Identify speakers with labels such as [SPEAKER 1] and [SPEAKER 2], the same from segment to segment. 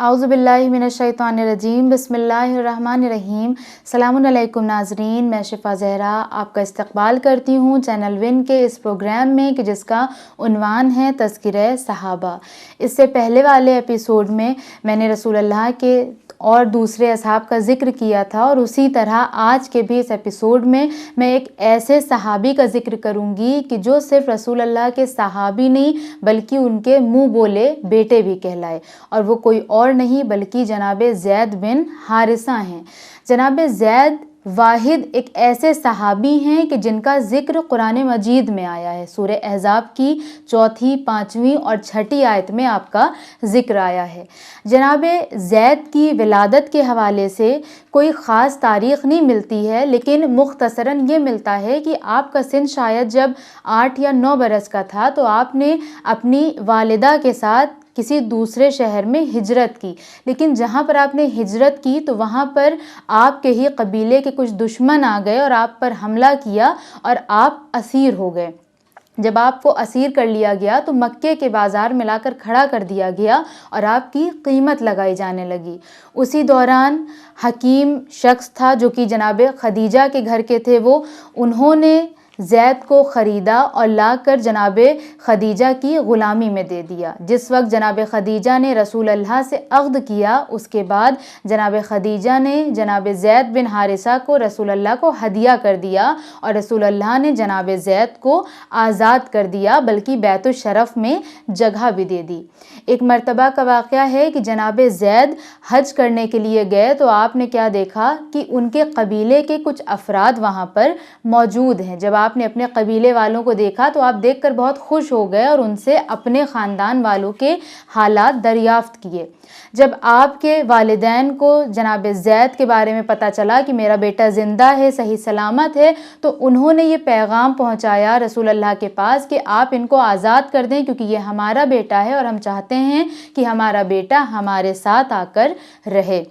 [SPEAKER 1] اعوذ باللہ من الشیطان الرجیم، بسم اللہ الرحمن الرحیم۔ السلام علیکم ناظرین، میں شفا زہرا آپ کا استقبال کرتی ہوں چینل ون کے اس پروگرام میں کہ جس کا عنوان ہے تذکرہ صحابہ۔ اس سے پہلے والے ایپیسوڈ میں نے رسول اللہ کے اور دوسرے اصحاب کا ذکر کیا تھا، اور اسی طرح آج کے بھی اس ایپیسوڈ میں ایک ایسے صحابی کا ذکر کروں گی کہ جو صرف رسول اللہ کے صحابی نہیں بلکہ ان کے منہ بولے بیٹے بھی کہلائے، اور وہ کوئی اور نہیں بلکہ جناب زید بن حارثہ ہیں۔ جناب زید واحد ایک ایسے صحابی ہیں کہ جن کا ذکر قرآن مجید میں آیا ہے۔ سورہ احزاب کی 4، 5 اور 6 آیت میں آپ کا ذکر آیا ہے۔ جناب زید کی ولادت کے حوالے سے کوئی خاص تاریخ نہیں ملتی ہے، لیکن مختصراً یہ ملتا ہے کہ آپ کا سن شاید جب 8 یا 9 برس کا تھا تو آپ نے اپنی والدہ کے ساتھ کسی دوسرے شہر میں ہجرت کی، لیکن جہاں پر آپ نے ہجرت کی تو وہاں پر آپ کے ہی قبیلے کے کچھ دشمن آ گئے اور آپ پر حملہ کیا اور آپ اسیر ہو گئے۔ جب آپ کو اسیر کر لیا گیا تو مکے کے بازار میں لا کر کھڑا کر دیا گیا اور آپ کی قیمت لگائی جانے لگی۔ اسی دوران حکیم شخص تھا جو کہ جناب خدیجہ کے گھر کے تھے، انہوں نے زید کو خریدا اور لا کر جناب خدیجہ کی غلامی میں دے دیا۔ جس وقت جناب خدیجہ نے رسول اللہ سے عقد کیا، اس کے بعد جناب خدیجہ نے جناب زید بن حارثہ کو رسول اللہ کو ہدیہ کر دیا، اور رسول اللہ نے جناب زید کو آزاد کر دیا، بلکہ بیت الشرف میں جگہ بھی دے دی۔ ایک مرتبہ کا واقعہ ہے کہ جناب زید حج کرنے کے لیے گئے تو آپ نے کیا دیکھا کہ ان کے قبیلے کے کچھ افراد وہاں پر موجود ہیں۔ جب آپ نے اپنے قبیلے والوں کو دیکھا تو آپ دیکھ کر بہت خوش ہو گئے اور ان سے اپنے خاندان والوں کے حالات دریافت کیے۔ جب آپ کے والدین کو جناب زید کے بارے میں پتہ چلا کہ میرا بیٹا زندہ ہے، صحیح سلامت ہے، تو انہوں نے یہ پیغام پہنچایا رسول اللہ کے پاس کہ آپ ان کو آزاد کر دیں، کیونکہ یہ ہمارا بیٹا ہے اور ہم چاہتے ہیں کہ ہمارا بیٹا ہمارے ساتھ آ کر رہے۔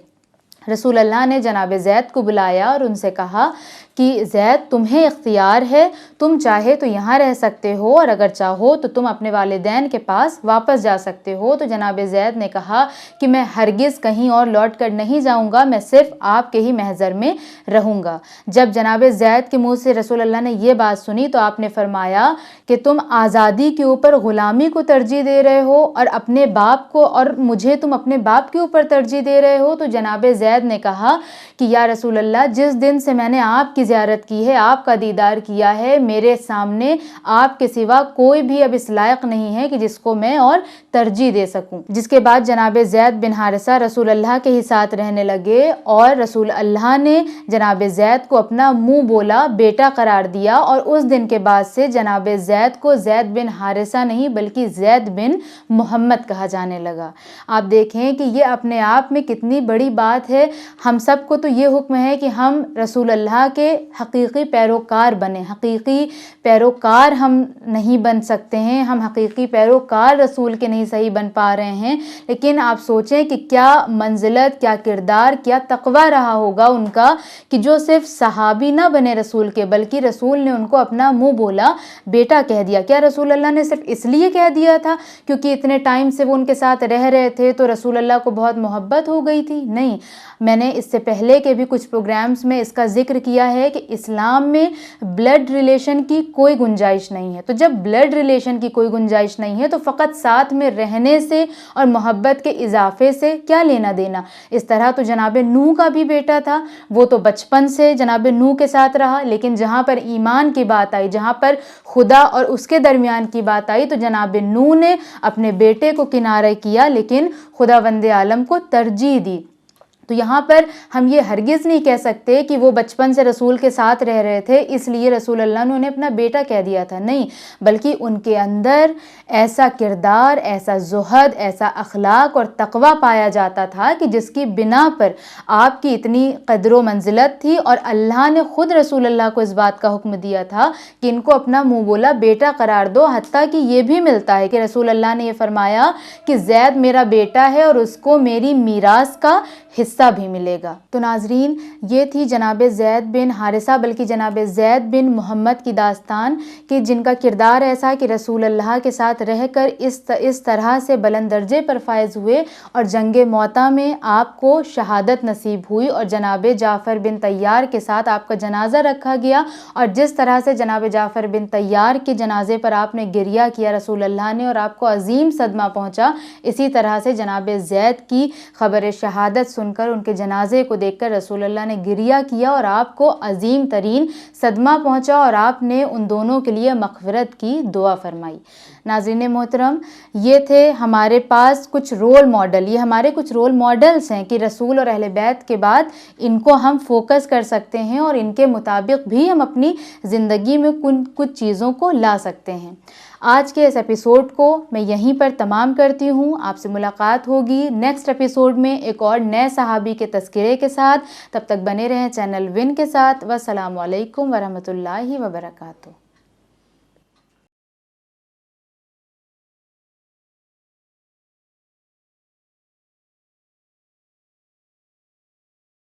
[SPEAKER 1] رسول اللہ نے جناب زید کو بلایا اور ان سے کہا کہ زید، تمہیں اختیار ہے، تم چاہے تو یہاں رہ سکتے ہو اور اگر چاہو تو تم اپنے والدین کے پاس واپس جا سکتے ہو۔ تو جناب زید نے کہا کہ میں ہرگز کہیں اور لوٹ کر نہیں جاؤں گا، میں صرف آپ کے ہی محضر میں رہوں گا۔ جب جناب زید کے منہ سے رسول اللہ نے یہ بات سنی تو آپ نے فرمایا کہ تم آزادی کے اوپر غلامی کو ترجیح دے رہے ہو اور اپنے باپ کو، اور مجھے تم اپنے باپ کے اوپر ترجیح دے رہے ہو۔ تو جناب زید نے کہا کہ یا رسول اللہ، جس دن سے میں نے آپ کی زیارت کی ہے، آپ کا دیدار کیا ہے، میرے سامنے آپ کے سوا کوئی بھی اب اس لائق نہیں ہے کہ جس کو میں اور ترجیح دے سکوں۔ جس کے بعد جناب زید بن حارثہ رسول اللہ کے ہی ساتھ رہنے لگے، اور رسول اللہ نے جناب زید کو اپنا منہ بولا بیٹا قرار دیا، اور اس دن کے بعد سے جناب زید کو زید بن حارثہ نہیں بلکہ زید بن محمد کہا جانے لگا۔ آپ دیکھیں کہ یہ اپنے آپ میں کتنی بڑی بات ہے۔ ہم سب کو تو یہ حکم ہے کہ ہم رسول اللہ کے حقیقی پیروکار بنیں۔ حقیقی پیروکار ہم نہیں بن سکتے ہیں، ہم حقیقی پیروکار رسول کے نہیں صحیح بن پا رہے ہیں، لیکن آپ سوچیں کہ کیا منزلت، کیا کردار، کیا تقویٰ رہا ہوگا ان کا کہ جو صرف صحابی نہ بنے رسول کے بلکہ رسول نے ان کو اپنا منہ بولا بیٹا کہہ دیا۔ کیا رسول اللہ نے صرف اس لیے کہہ دیا تھا کیونکہ اتنے ٹائم سے وہ ان کے ساتھ رہ رہے تھے تو رسول اللہ کو بہت محبت ہو گئی تھی؟ نہیں، میں نے اس سے پہلے کے بھی کچھ پروگرامز میں اس کا ذکر کیا ہے کہ اسلام میں بلڈ ریلیشن کی کوئی گنجائش نہیں ہے۔ تو جب بلڈ ریلیشن کی کوئی گنجائش نہیں ہے تو فقط ساتھ میں رہنے سے اور محبت کے اضافے سے کیا لینا دینا۔ اس طرح تو جناب نوح کا بھی بیٹا تھا، وہ تو بچپن سے جناب نوح کے ساتھ رہا، لیکن جہاں پر ایمان کی بات آئی، جہاں پر خدا اور اس کے درمیان کی بات آئی تو جناب نوح نے اپنے بیٹے کو کنارے کیا، لیکن خداوند عالم کو ترجیح دی۔ تو یہاں پر ہم یہ ہرگز نہیں کہہ سکتے کہ وہ بچپن سے رسول کے ساتھ رہ رہے تھے اس لیے رسول اللہ نے انہیں اپنا بیٹا کہہ دیا تھا، نہیں، بلکہ ان کے اندر ایسا کردار، ایسا زہد، ایسا اخلاق اور تقویٰ پایا جاتا تھا کہ جس کی بنا پر آپ کی اتنی قدر و منزلت تھی، اور اللہ نے خود رسول اللہ کو اس بات کا حکم دیا تھا کہ ان کو اپنا منہ بولا بیٹا قرار دو۔ حتیٰ کہ یہ بھی ملتا ہے کہ رسول اللہ نے یہ فرمایا کہ زید میرا بیٹا ہے اور اس کو میری میراث کا حصہ حصہ بھی ملے گا۔ تو ناظرین، یہ تھی جناب زید بن حارثہ بلکہ جناب زید بن محمد کی داستان کہ جن کا کردار ایسا کہ رسول اللہ کے ساتھ رہ کر اس طرح سے بلند درجے پر فائز ہوئے اور جنگ موطا میں آپ کو شہادت نصیب ہوئی اور جناب جعفر بن طیار کے ساتھ آپ کا جنازہ رکھا گیا، اور جس طرح سے جناب جعفر بن طیار کے جنازے پر آپ نے گریہ کیا رسول اللہ نے اور آپ کو عظیم صدمہ پہنچا، اسی طرح سے جناب زید کی خبر شہادت سن کر ان کے جنازے کو دیکھ کر رسول اللہ نے گریہ کیا اور آپ کو عظیم ترین صدمہ پہنچا اور آپ نے ان دونوں کے لیے مغفرت کی دعا فرمائی۔ ناظرین محترم، یہ تھے ہمارے پاس کچھ رول ماڈل، یہ ہمارے کچھ رول ماڈلز ہیں کہ رسول اور اہل بیت کے بعد ان کو ہم فوکس کر سکتے ہیں اور ان کے مطابق بھی ہم اپنی زندگی میں کچھ چیزوں کو لا سکتے ہیں۔ آج کے اس ایپیسوڈ کو میں یہیں پر تمام کرتی ہوں۔ آپ سے ملاقات ہوگی نیکسٹ ایپیسوڈ میں ایک اور نئے صحابی کے تذکرے کے ساتھ۔ تب تک بنے رہیں چینل ون کے ساتھ۔ والسلام علیکم ورحمۃ اللہ وبرکاتہ۔